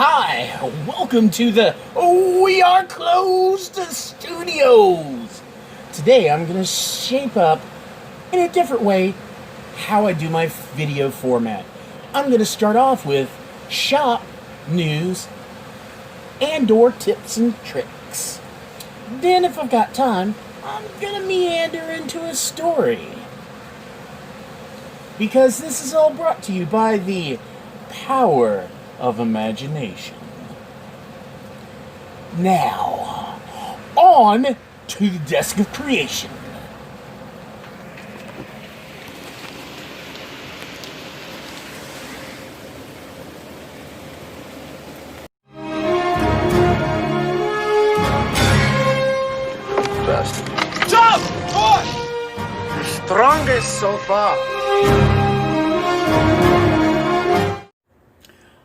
Hi, welcome to the We Are Closed Studios. Today I'm going to shape up in a different way how I do my video format. I'm going to start off with shop news and or tips and tricks. Then if I've got time, I'm going to meander into a story. Because this is all brought to you by the power of imagination. Now, on to the desk of creation. Best. Jump! Push! The strongest so far.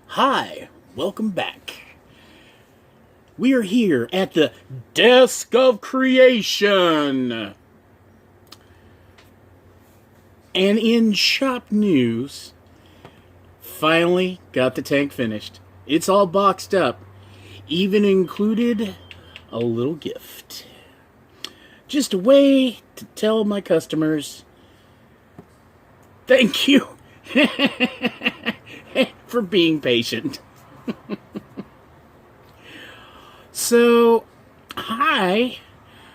Hi, welcome back. We are here at the desk of creation. And in shop news, finally got the tank finished. It's all boxed up. Even included a little gift. Just a way to tell my customers, thank you for being patient. So, I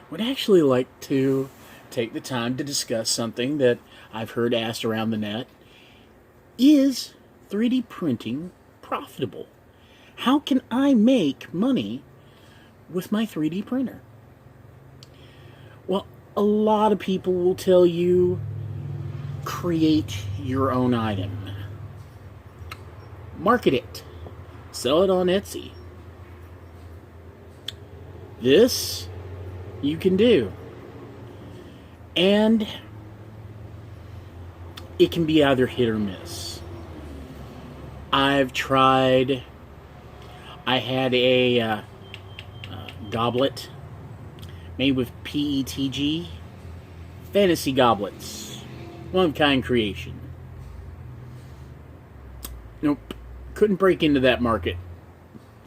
would actually like to take the time to discuss something that I've heard asked around the net. Is 3D printing profitable? How can I make money with my 3D printer? Well, a lot of people will tell you, create your own item. Market it. Sell it on Etsy. This you can do. And it can be either hit or miss. I've tried. I had a goblet made with PETG. Fantasy goblets. One-of-a-kind creation. Nope. Couldn't break into that market.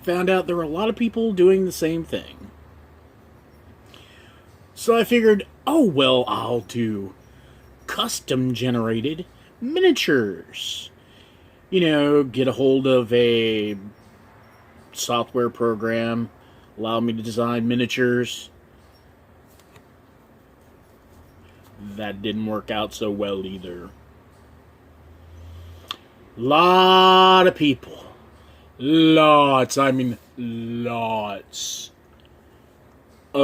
Found out there were a lot of people doing the same thing. So I figured, oh well, I'll do custom-generated miniatures. You know, get a hold of a software program, allow me to design miniatures. That didn't work out so well either. Lot of people, lots of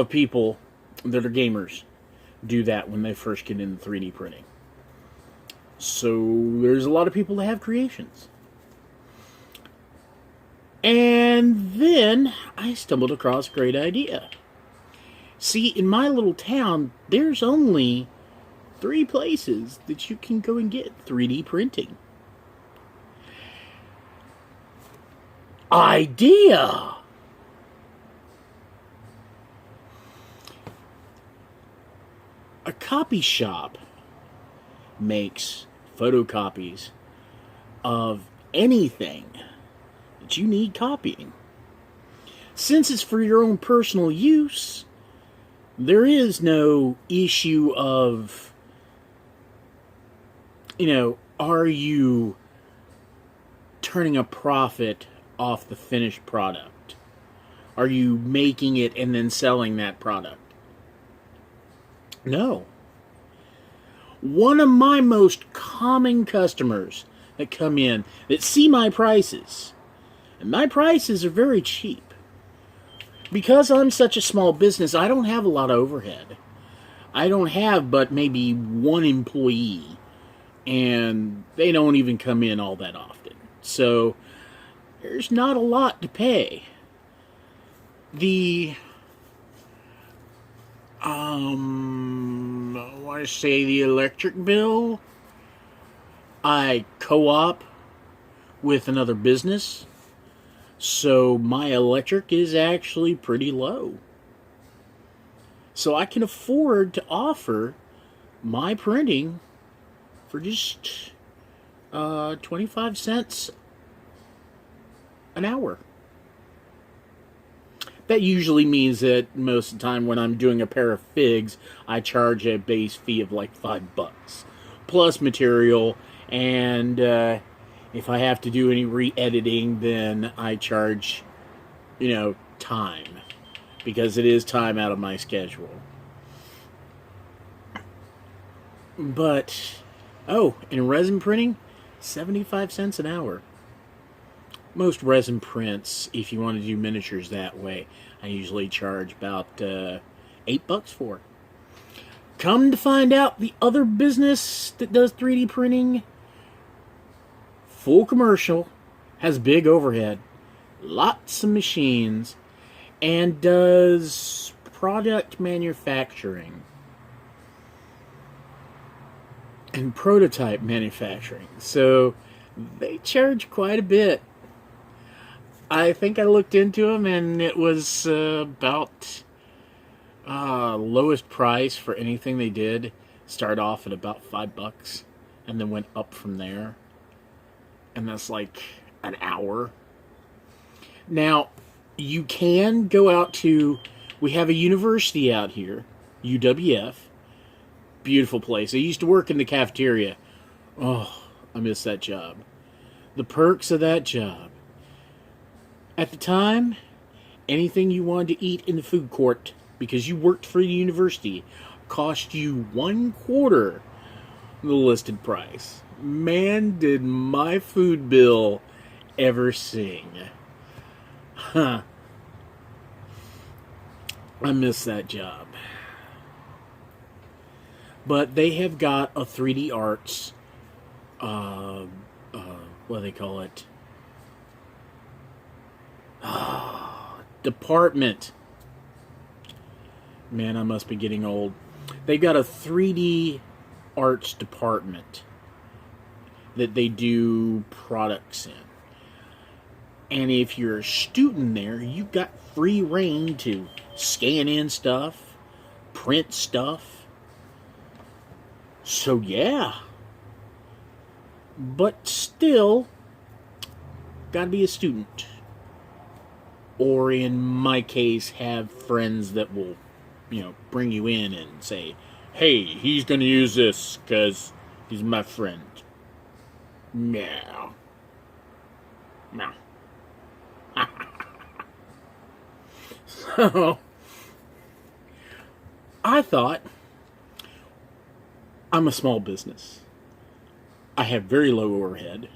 people that are gamers do that when they first get into 3D printing. So there's a lot of people that have creations. And then I stumbled across a great idea. See, in my little town, there's only 3 places that you can go and get 3D printing. Idea! A copy shop makes photocopies of anything that you need copying. Since it's for your own personal use, there is no issue of, are you turning a profit off the finished product? Are you making it and then selling that product? No. One of my most common customers that come in that see my prices, and my prices are very cheap. Because I'm such a small business, I don't have a lot of overhead. I don't have but maybe 1 employee, and they don't even come in all that often. So there's not a lot to pay. The I want to say the electric bill, I co-op with another business, so my electric is actually pretty low. So I can afford to offer my printing for just 25 cents an hour. That usually means that most of the time when I'm doing a pair of figs, I charge a base fee of like $5 plus material, and if I have to do any re-editing, then I charge, time, because it is time out of my schedule. But, in resin printing, 75 cents an hour. Most resin prints, if you want to do miniatures that way, I usually charge about $8 for. Come to find out, the other business that does 3D printing, full commercial, has big overhead, lots of machines, and does product manufacturing and prototype manufacturing. So they charge quite a bit. I think I looked into them, and it was about lowest price for anything they did. Start off at about $5, and then went up from there. And that's like an hour. Now, you can go out to... We have a university out here, UWF. Beautiful place. I used to work in the cafeteria. Oh, I miss that job. The perks of that job. At the time, anything you wanted to eat in the food court, because you worked for the university, cost you 1/4 the listed price. Man, did my food bill ever sing. Huh. I miss that job. But they have got a 3D arts, what do they call it? Department. Man, I must be getting old. They've got a 3D arts department that they do products in. And if you're a student there, you've got free reign to scan in stuff, print stuff. So yeah. But still, gotta be a student. Or in my case, have friends that will, bring you in and say, hey, he's gonna use this because he's my friend. No. No. So, I thought, I'm a small business. I have very low overhead.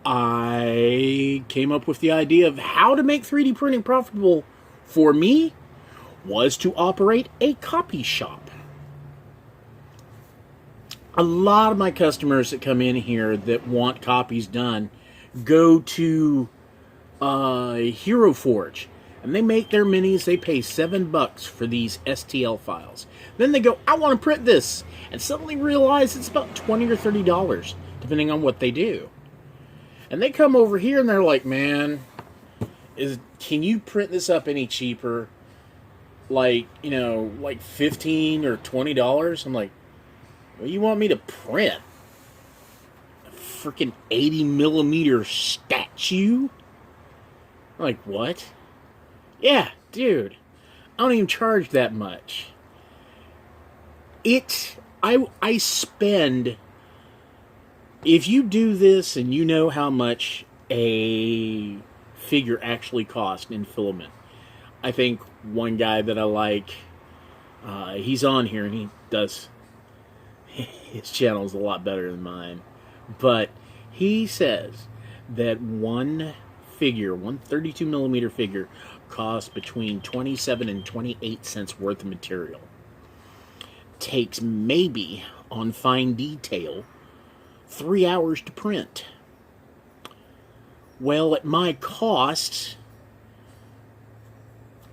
I came up with the idea of how to make 3D printing profitable for me was to operate a copy shop. A lot of my customers that come in here that want copies done go to Hero Forge, and they make their minis. They pay $7 for these STL files. Then they go, I want to print this, and suddenly realize it's about $20 or $30, depending on what they do. And they come over here and they're like, man, can you print this up any cheaper? Like, like $15 or $20? I'm like, what do you want me to print? A freaking 80mm statue? I'm like, what? Yeah, dude, I don't even charge that much. I spend... If you do this and you know how much a figure actually costs in filament, I think one guy that I like, he's on here and he does, his channel is a lot better than mine, but he says that one figure, one 32mm figure, costs between 27 and 28 cents worth of material. Takes maybe, on fine detail, 3 hours to print. Well, at my cost,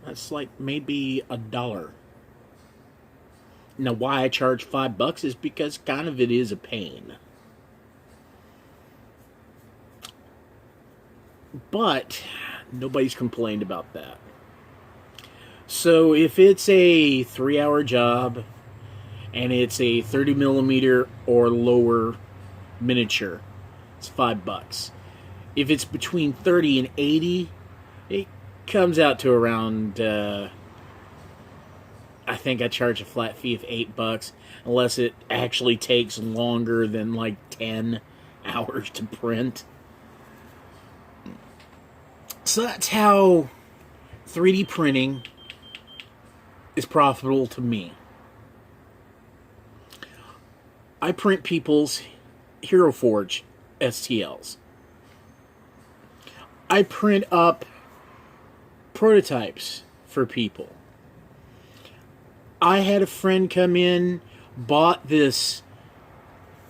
that's like maybe $1. Now, why I charge $5 is because kind of it is a pain. But nobody's complained about that. So if it's a 3-hour job and it's a 30mm or lower miniature, it's $5. If it's between 30 and 80, comes out to around, I think I charge a flat fee of $8, unless it actually takes longer than like 10 hours to print. So that's how 3D printing is profitable to me. I print people's Hero Forge STLs. I print up prototypes for people. I had a friend come in, bought this.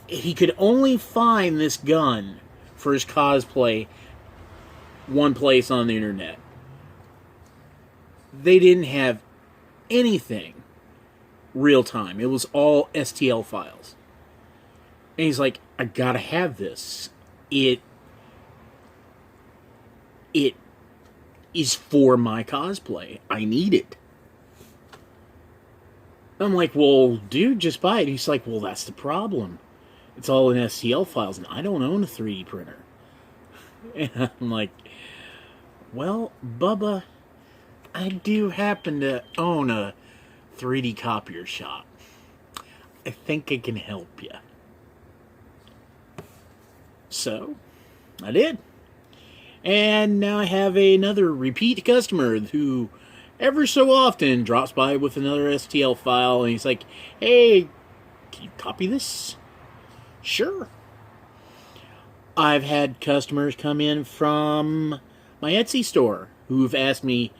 He could only find this gun for his cosplay one place on the internet. They didn't have anything real time. It was all STL files. And he's like, I gotta have this. It is for my cosplay. I need it. I'm like, well, dude, just buy it. He's like, well, that's the problem. It's all in STL files, and I don't own a 3D printer. And I'm like, well, Bubba, I do happen to own a 3D copier shop. I think I can help you. So, I did. And now I have another repeat customer who ever so often drops by with another STL file, and he's like, hey, can you copy this? Sure. I've had customers come in from my Etsy store who've asked me,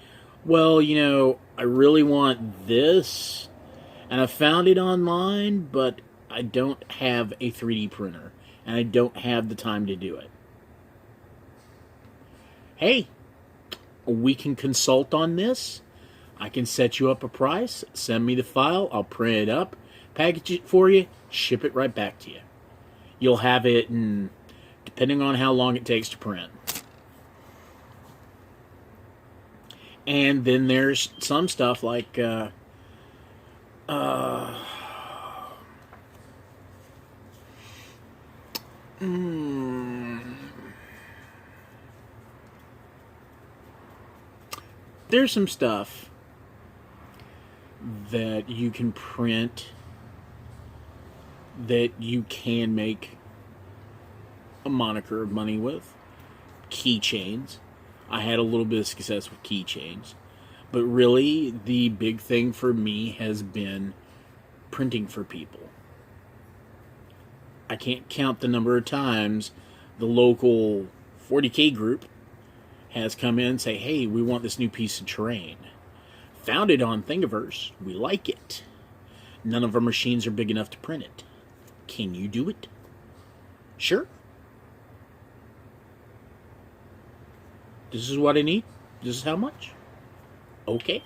well, you know, I really want this, and I found it online, but I don't have a 3D printer, and I don't have the time to do it. Hey, we can consult on this. I can set you up a price. Send me the file. I'll print it up, package it for you, ship it right back to you. You'll have it in, depending on how long it takes to print. And then there's some stuff like there's some stuff that you can print that you can make a moniker of money with. Keychains. I had a little bit of success with keychains. But really, the big thing for me has been printing for people. I can't count the number of times the local 40K group has come in and say, hey, we want this new piece of terrain. Found it on Thingiverse. We like it. None of our machines are big enough to print it. Can you do it? Sure. This is what I need. This is how much. Okay.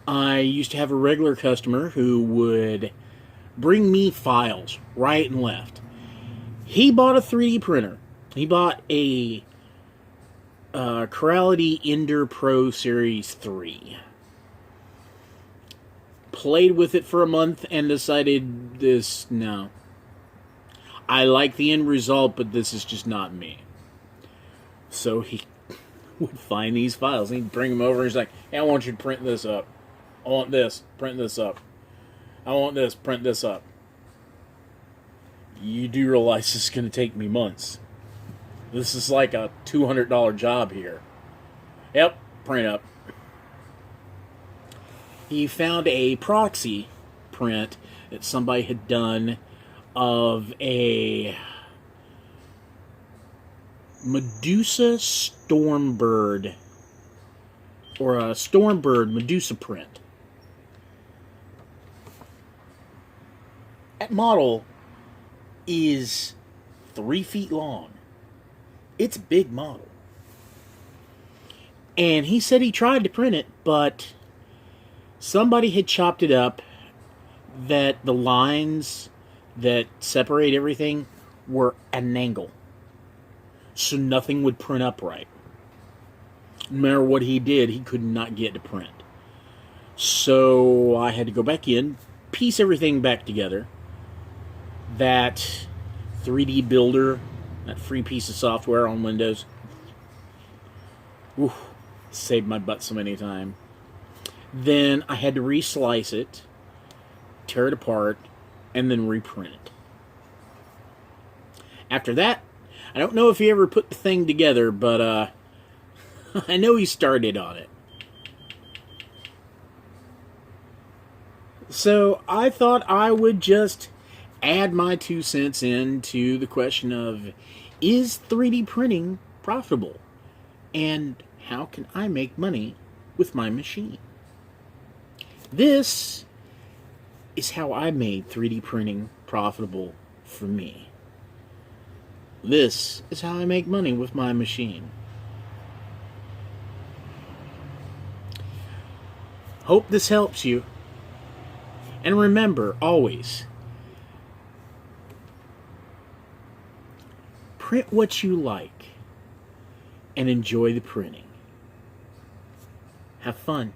I used to have a regular customer who would bring me files right and left. He bought a 3D printer. He bought a Corality Ender Pro Series 3. Played with it for a month and decided this, no. I like the end result, but this is just not me. So he would find these files and he'd bring them over and he's like, hey, I want you to print this up. I want this, print this up. I want this, print this up. You do realize this is going to take me months. This is like a $200 job here. Yep, print up. He found a proxy print that somebody had done of a Medusa Stormbird, or a Stormbird Medusa print. That model is 3 feet long. It's a big model. And he said he tried to print it, but somebody had chopped it up that the lines that separate everything were at an angle. So nothing would print up right. No matter what he did, he could not get to print. So I had to go back in, piece everything back together. That 3D Builder, that free piece of software on Windows, Ooh, saved my butt so many times. Then I had to reslice it, tear it apart, and then reprint it. After that, I don't know if he ever put the thing together, but I know he started on it. So I thought I would just add my 2 cents into the question of, is 3D printing profitable? And how can I make money with my machine? This is how I made 3D printing profitable for me. This is how I make money with my machine. Hope this helps you. And remember, always, print what you like and enjoy the printing. Have fun.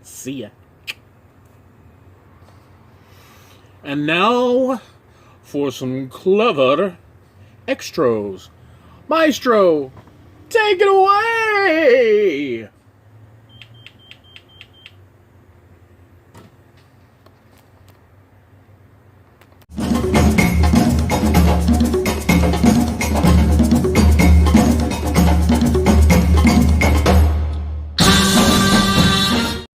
See ya. And now for some clever extras. Maestro, take it away!